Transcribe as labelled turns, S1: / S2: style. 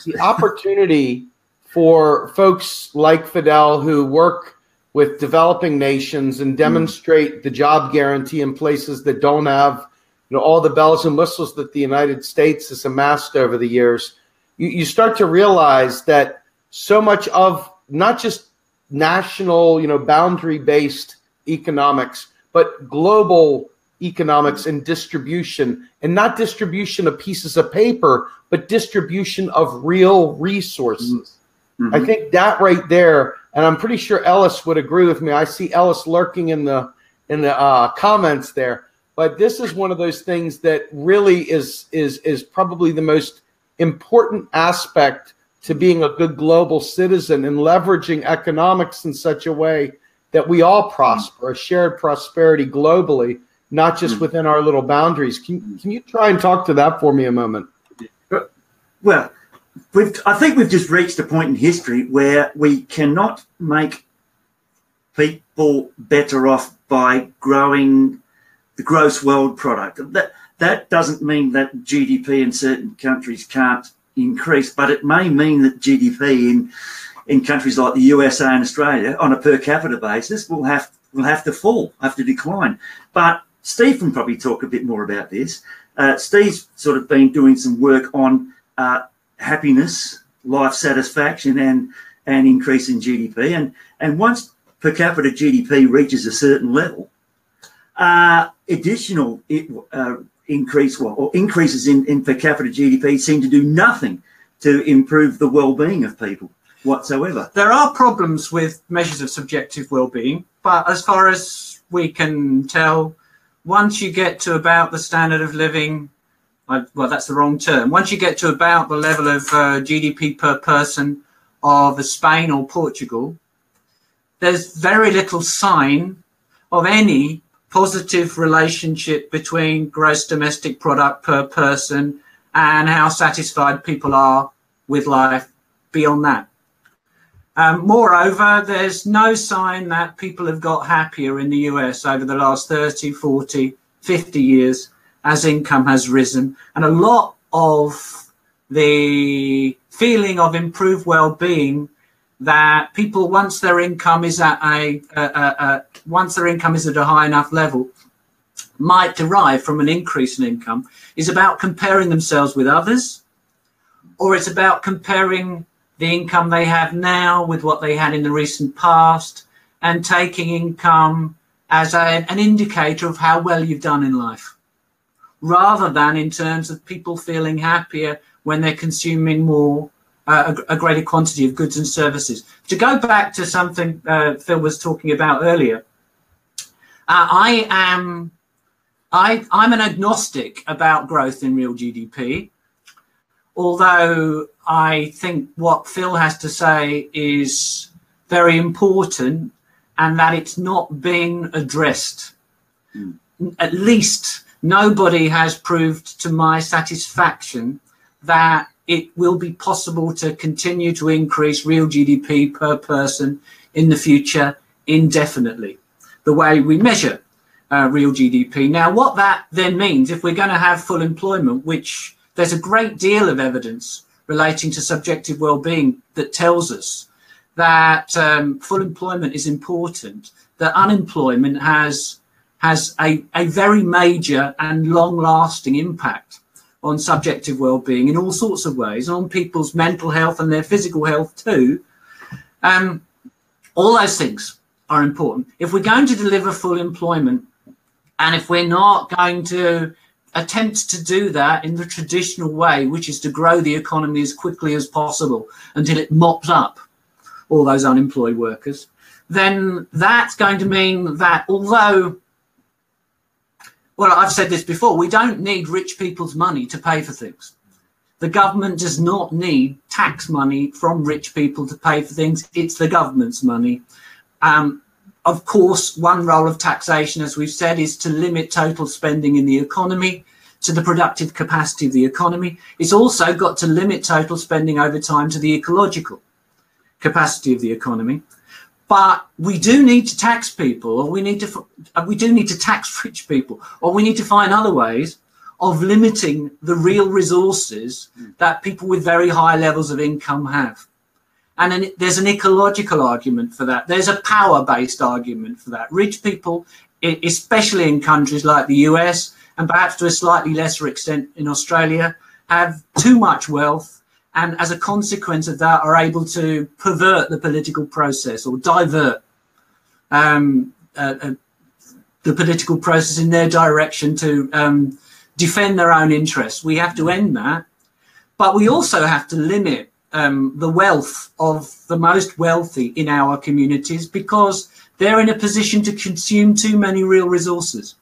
S1: the opportunity for folks like Fidel who work with developing nations and demonstrate the job guarantee in places that don't have, all the bells and whistles that the United States has amassed over the years, you start to realize that so much of not just national, boundary-based economics, but global economics and distribution, and not distribution of pieces of paper, but distribution of real resources. Mm-hmm. I think that right there, and I'm pretty sure Ellis would agree with me. I see Ellis lurking in the comments there. But this is one of those things that really is probably the most important aspect to being a good global citizen and leveraging economics in such a way that we all prosper, a shared prosperity globally, not just within our little boundaries. Can you try and talk to that for me a moment?
S2: Well, I think we've just reached a point in history where we cannot make people better off by growing the gross world product. That doesn't mean that GDP in certain countries can't increase, but it may mean that GDP in countries like the USA and Australia on a per capita basis will have to fall, have to decline. But Steve can probably talk a bit more about this. Steve's sort of been doing some work on happiness, life satisfaction, and increase in GDP. And once per capita GDP reaches a certain level, additional increases in per capita GDP seem to do nothing to improve the well-being of people whatsoever.
S3: There are problems with measures of subjective well-being, but as far as we can tell, once you get to about the standard of living, well, that's the wrong term. Once you get to about the level of GDP per person of Spain or Portugal, there's very little sign of any positive relationship between gross domestic product per person and how satisfied people are with life beyond that. Moreover, there's no sign that people have got happier in the US over the last 30, 40, 50 years as income has risen. And a lot of the feeling of improved well-being that people, once their income is at a high enough level, might derive from an increase in income, is about comparing themselves with others, or it's about comparing the income they have now with what they had in the recent past, and taking income as an indicator of how well you've done in life, rather than in terms of people feeling happier when they're consuming more, a greater quantity of goods and services. To go back to something Phil was talking about earlier, I'm an agnostic about growth in real GDP, although I think what Phil has to say is very important, and that it's not being addressed. At least nobody has proved to my satisfaction that it will be possible to continue to increase real GDP per person in the future indefinitely, the way we measure real GDP. Now, what that then means, if we're going to have full employment, which there's a great deal of evidence relating to subjective well-being that tells us that full employment is important, that unemployment has a very major and long-lasting impact on subjective well-being in all sorts of ways, and on people's mental health and their physical health too. All those things are important. If we're going to deliver full employment, and if we're not going to attempt to do that in the traditional way, which is to grow the economy as quickly as possible until it mops up all those unemployed workers, then that's going to mean that although, well, I've said this before, we don't need rich people's money to pay for things. The government does not need tax money from rich people to pay for things. It's the government's money. Of course, one role of taxation, as we've said, is to limit total spending in the economy to the productive capacity of the economy. It's also got to limit total spending over time to the ecological capacity of the economy. But we do need to tax people, or we do need to tax rich people, or we need to find other ways of limiting the real resources that people with very high levels of income have. And then there's an ecological argument for that. There's a power-based argument for that. Rich people, especially in countries like the US, and perhaps to a slightly lesser extent in Australia, have too much wealth, and as a consequence of that are able to pervert the political process or divert the political process in their direction to defend their own interests. We have to end that. But we also have to limit the wealth of the most wealthy in our communities, because they're in a position to consume too many real resources.